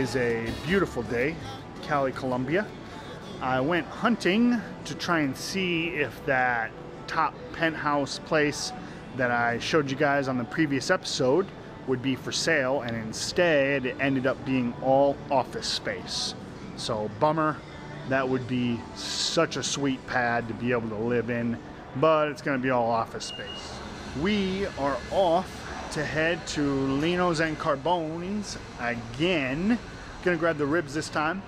is a beautiful day, Cali, Colombia. I went hunting to try and see if that top penthouse place that I showed you guys on the previous episode would be for sale, and instead it ended up being all office space. So bummer. That would be such a sweet pad to be able to live in, but it's going to be all office space. We are off to head to Linos and Carbones again. Gonna grab the ribs this time.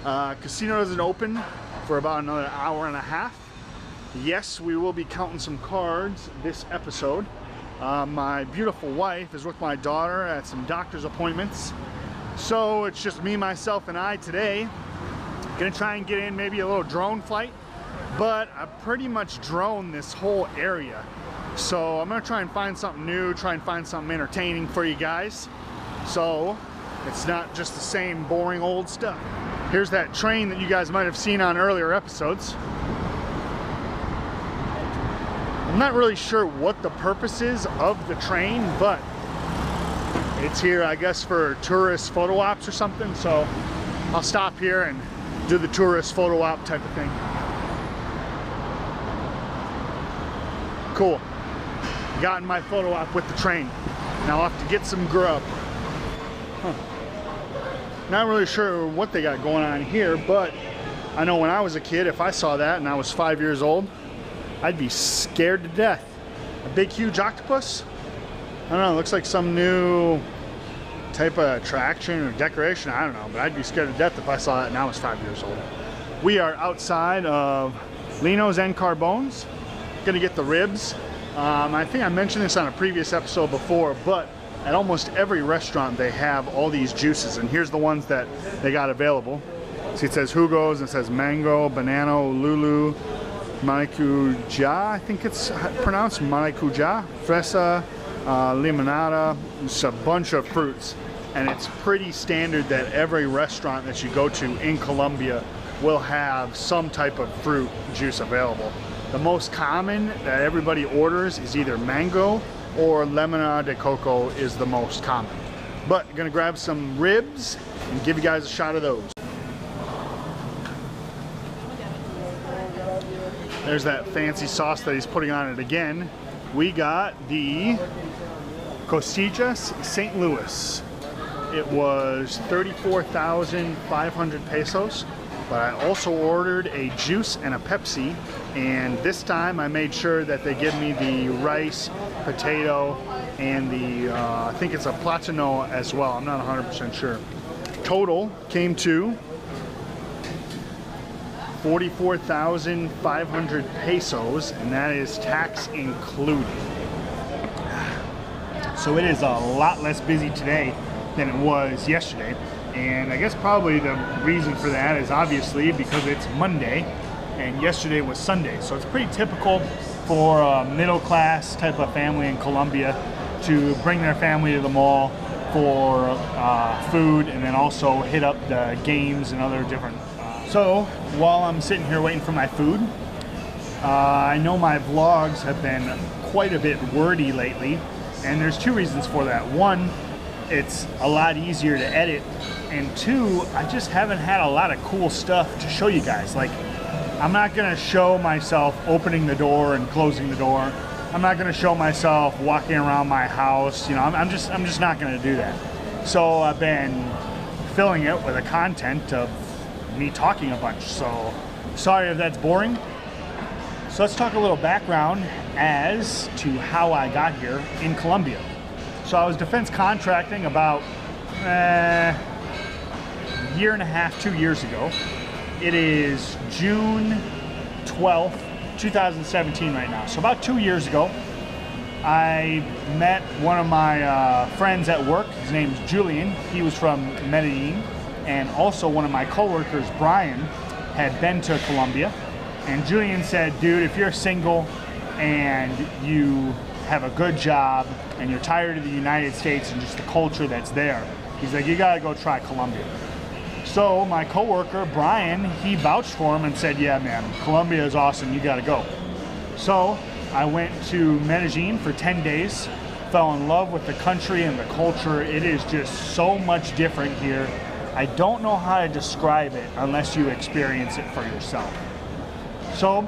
Casino doesn't open for about another hour and a half. Yes, we will be counting some cards this episode. My beautiful wife is with my daughter at some doctor's appointments, so it's just me, myself, and I today. Gonna try and get in maybe a little drone flight, but I pretty much drone this whole area. So I'm gonna try and find something new, try and find something entertaining for you guys, so it's not just the same boring old stuff. Here's that train that you guys might have seen on earlier episodes. I'm not really sure what the purpose is of the train, but it's here, I guess, for tourist photo ops or something, so I'll stop here and do the tourist photo op type of thing. Cool. Gotten my photo op with the train. Now I'll have to get some grub. Not really sure what they got going on here, but I know when I was a kid, if I saw that and I was 5 years old, I'd be scared to death. A big, huge octopus? I don't know, it looks like some new type of attraction or decoration, I don't know, but I'd be scared to death if I saw that and I was 5 years old. We are outside of Linos and Carbones. Gonna get the ribs. I think I mentioned this on a previous episode before, but at almost every restaurant they have all these juices, and here's the ones that they got available. See, it says Hugo's, and it says mango, banana, lulu, maracuja, I think it's pronounced maracuja, fresa, limonada. It's a bunch of fruits, and it's pretty standard that every restaurant that you go to in Colombia will have some type of fruit juice available. The most common that everybody orders is either mango or lemonade de coco is the most common. But I'm gonna grab some ribs and give you guys a shot of those. There's that fancy sauce that he's putting on it again. We got the Costillas St. Louis. It was 34,500 pesos, but I also ordered a juice and a Pepsi, and this time I made sure that they give me the rice, potato, and the, I think it's a platano as well. I'm not 100% sure. Total came to 44,500 pesos, and that is tax included. So it is a lot less busy today than it was yesterday, and I guess probably the reason for that is obviously because it's Monday and yesterday was Sunday. So it's pretty typical for a middle class type of family in Colombia to bring their family to the mall for food, and then also hit up the games and other different. So while I'm sitting here waiting for my food, I know my vlogs have been quite a bit wordy lately, and there's two reasons for that. One, it's a lot easier to edit, and two, I just haven't had a lot of cool stuff to show you guys. Like, I'm not gonna show myself opening the door and closing the door. I'm not gonna show myself walking around my house. You know, I'm just not gonna do that. So I've been filling it with the content of me talking a bunch. So sorry if that's boring. So let's talk a little background as to how I got here in Colombia. So I was defense contracting about a year and a half, 2 years ago. It is June 12th, 2017 right now. So about 2 years ago, I met one of my friends at work. His name's Julian. He was from Medellin. And also one of my coworkers, Brian, had been to Colombia. And Julian said, dude, if you're single and you have a good job and you're tired of the United States and just the culture that's there, he's like, you gotta go try Colombia. So my coworker, Brian, he vouched for him and said, yeah, man, Colombia is awesome, you gotta go. So I went to Medellin for 10 days, fell in love with the country and the culture. It is just so much different here I don't know how to describe it unless you experience it for yourself. So,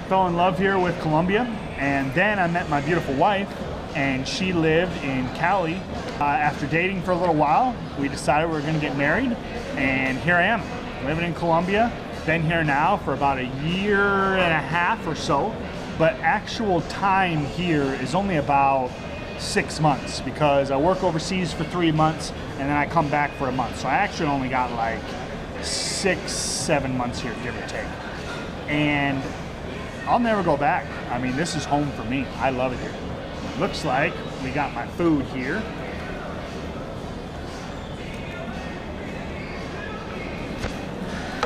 fell in love here with Colombia, and then I met my beautiful wife, and she lived in Cali. After dating for a little while, we decided we were going to get married, and here I am, living in Colombia. Been here now for about a year and a half or so, but actual time here is only about 6 months because I work overseas for 3 months and then I come back for a month. So I actually only got like 6-7 months here, give or take. And I'll never go back. I mean, this is home for me. I love it here. Looks like we got my food here.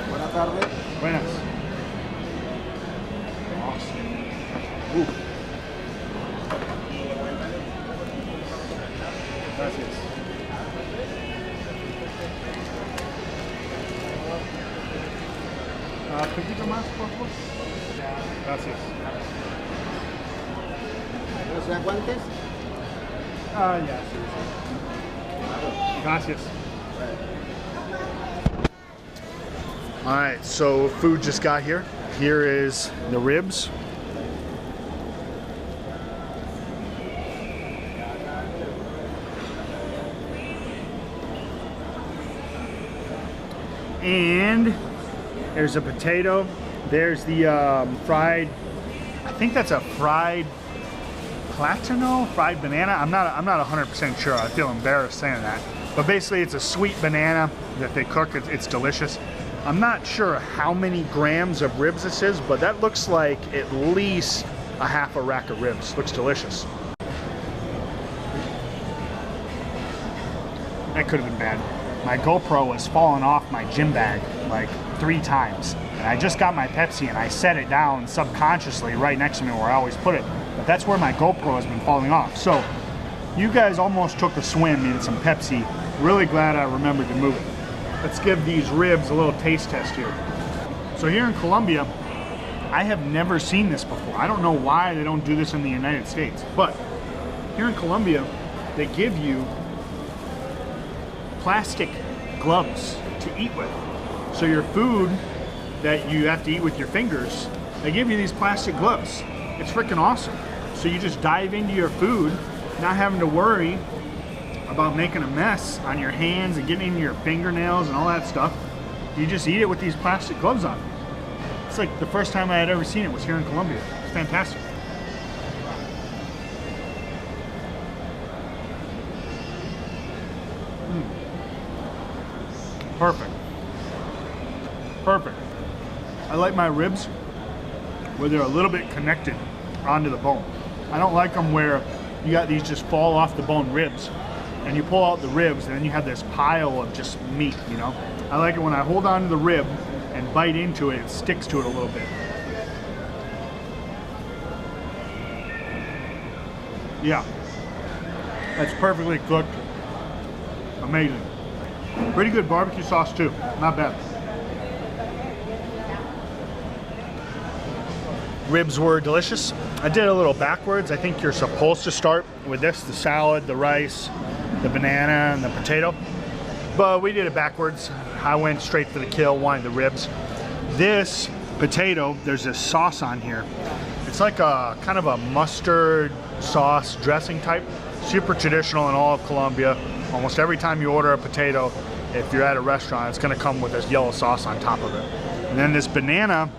Buenas tardes. Buenas. Awesome. Ooh. Gracias. Poquito más, por favor. Gracias. ¿No sean guantes? Yeah, sí. Gracias. All right, so food just got here. Here is the ribs. And there's a potato. There's the fried, I think that's a fried platano, fried banana. I'm not 100% sure. I feel embarrassed saying that. But basically it's a sweet banana that they cook. It's delicious. I'm not sure how many grams of ribs this is, but that looks like at least a half a rack of ribs. Looks delicious. That could have been bad. My GoPro has fallen off my gym bag like 3 times. And I just got my Pepsi and I set it down subconsciously right next to me where I always put it. But that's where my GoPro has been falling off. So you guys almost took a swim in some Pepsi. Really glad I remembered to move it. Let's give these ribs a little taste test here. So here in Colombia, I have never seen this before. I don't know why they don't do this in the United States. But here in Colombia, they give you plastic gloves to eat with. So your food that you have to eat with your fingers, they give you these plastic gloves. It's freaking awesome. So you just dive into your food, not having to worry about making a mess on your hands and getting into your fingernails and all that stuff. You just eat it with these plastic gloves on. It's like the first time I had ever seen it was here in Colombia. It's fantastic. Perfect. Perfect. I like my ribs where they're a little bit connected onto the bone. I don't like them where you got these just fall off the bone ribs and you pull out the ribs and then you have this pile of just meat, you know? I like it when I hold on to the rib and bite into it, it sticks to it a little bit. Yeah, that's perfectly cooked. Amazing. Pretty good barbecue sauce too, not bad. Ribs were delicious. I did a little backwards. I think you're supposed to start with this, the salad, the rice, the banana, and the potato. But we did it backwards. I went straight for the kill, wanted the ribs. This potato, there's this sauce on here. It's like a kind of a mustard sauce dressing type. Super traditional in all of Colombia. Almost every time you order a potato, if you're at a restaurant, it's gonna come with this yellow sauce on top of it. And then this banana,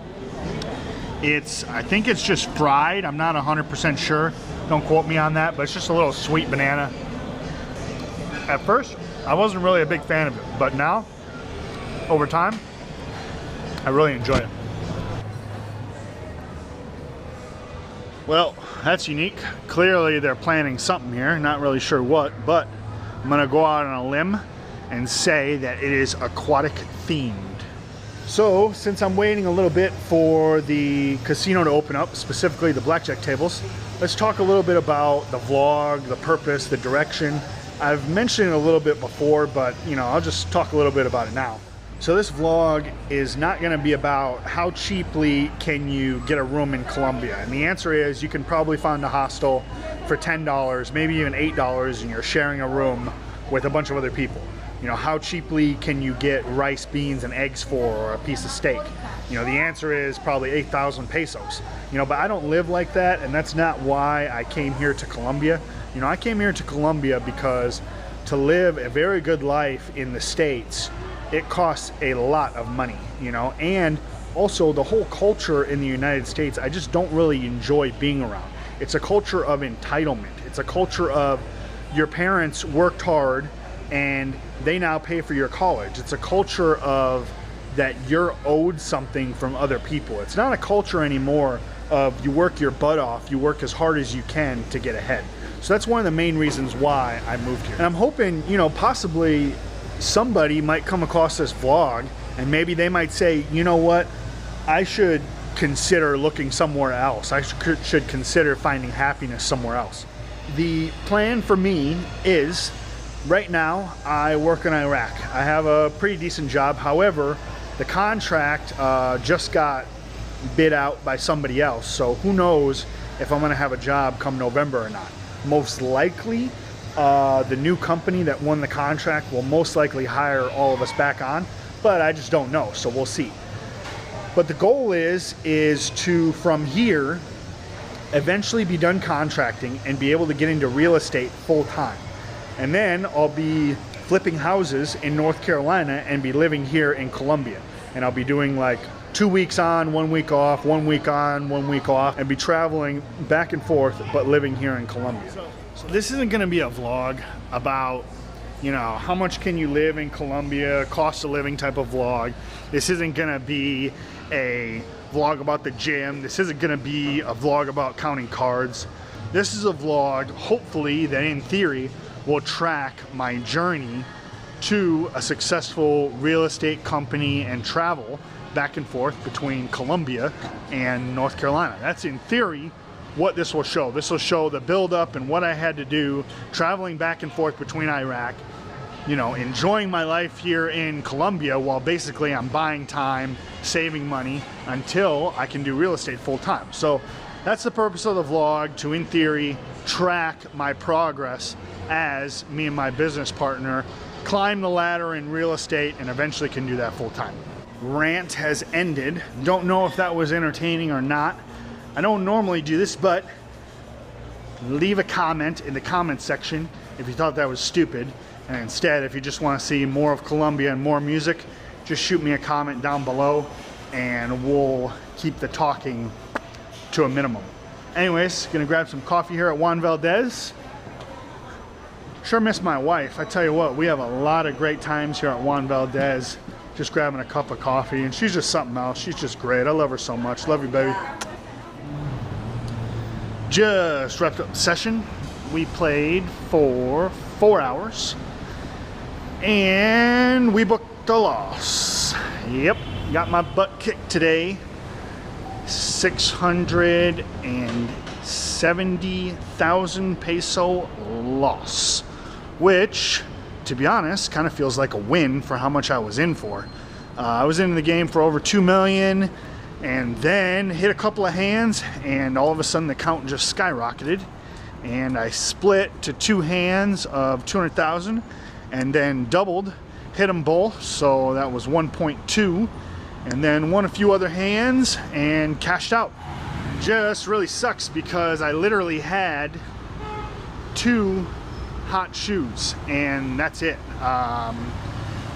I think it's just fried. I'm not 100% sure. Don't quote me on that, but it's just a little sweet banana. At first, I wasn't really a big fan of it, but now, over time, I really enjoy it. Well, that's unique. Clearly they're planning something here, not really sure what, but I'm gonna go out on a limb and say that it is aquatic themed. So, since I'm waiting a little bit for the casino to open up, specifically the blackjack tables, let's talk a little bit about the vlog, the purpose, the direction. I've mentioned it a little bit before, but you know, I'll just talk a little bit about it now. So this vlog is not gonna be about how cheaply can you get a room in Colombia. And the answer is you can probably find a hostel for $10, maybe even $8, and you're sharing a room with a bunch of other people. You know, how cheaply can you get rice, beans, and eggs for, or a piece of steak? You know, the answer is probably 8,000 pesos. You know, but I don't live like that, and that's not why I came here to Colombia. You know, I came here to Colombia because to live a very good life in the States, it costs a lot of money, you know, and also the whole culture in the United States, I just don't really enjoy being around. It's a culture of entitlement. It's a culture of your parents worked hard and they now pay for your college. It's a culture of that you're owed something from other people. It's not a culture anymore of you work your butt off, you work as hard as you can to get ahead. So that's one of the main reasons why I moved here. And I'm hoping, you know, possibly somebody might come across this vlog and maybe they might say, you know what, I should consider looking somewhere else. I should consider finding happiness somewhere else. The plan for me is, right now, I work in Iraq. I have a pretty decent job. However, the contract just got bid out by somebody else. So who knows if I'm gonna have a job come November or not. Most likely, the new company that won the contract will most likely hire all of us back on, but I just don't know, so we'll see. But the goal is to, from here, eventually be done contracting and be able to get into real estate full time. And then I'll be flipping houses in North Carolina and be living here in Colombia. And I'll be doing like 2 weeks on, 1 week off, 1 week on, 1 week off, and be traveling back and forth, but living here in Colombia. So this isn't gonna be a vlog about, you know, how much can you live in Colombia, cost of living type of vlog. This isn't gonna be a vlog about the gym. This isn't gonna be a vlog about counting cards. This is a vlog, hopefully, that in theory will track my journey to a successful real estate company and travel back and forth between Colombia and North Carolina. That's in theory what this will show. This will show the build-up and what I had to do traveling back and forth between Iraq, you know, enjoying my life here in Colombia while basically I'm buying time, saving money until I can do real estate full time. So that's the purpose of the vlog, to in theory track my progress as me and my business partner climb the ladder in real estate and eventually can do that full time. Rant has ended. Don't know if that was entertaining or not. I don't normally do this, but leave a comment in the comment section if you thought that was stupid. And instead, if you just want to see more of Colombia and more music, just shoot me a comment down below and we'll keep the talking to a minimum. Anyways, gonna grab some coffee here at Juan Valdez. Sure miss my wife. I tell you what, we have a lot of great times here at Juan Valdez, just grabbing a cup of coffee, and she's just something else. She's just great. I love her so much. Love you, baby. Just wrapped up the session. We played for 4 hours and we booked a loss. Yep, got my butt kicked today. 670,000 peso loss, which, to be honest, kind of feels like a win for how much I was in for. I was in the game for over 2 million and then hit a couple of hands and all of a sudden the count just skyrocketed and I split to 2 hands of 200,000 and then doubled, hit them both, so that was 1.2, and then won a few other hands and cashed out. Just really sucks because I literally had 2 hot shoes and that's it.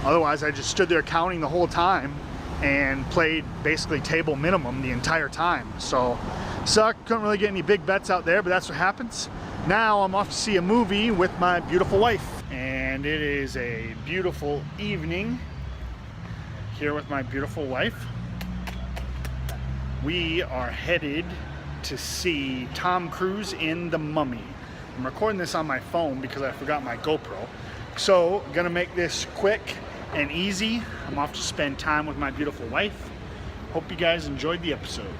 Otherwise I just stood there counting the whole time and played basically table minimum the entire time. So sucked, couldn't really get any big bets out there, but that's what happens. Now I'm off to see a movie with my beautiful wife, and it is a beautiful evening here with my beautiful wife. We are headed to see Tom Cruise in The Mummy. I'm recording this on my phone because I forgot my GoPro. So, gonna make this quick and easy. I'm off to spend time with my beautiful wife. Hope you guys enjoyed the episode.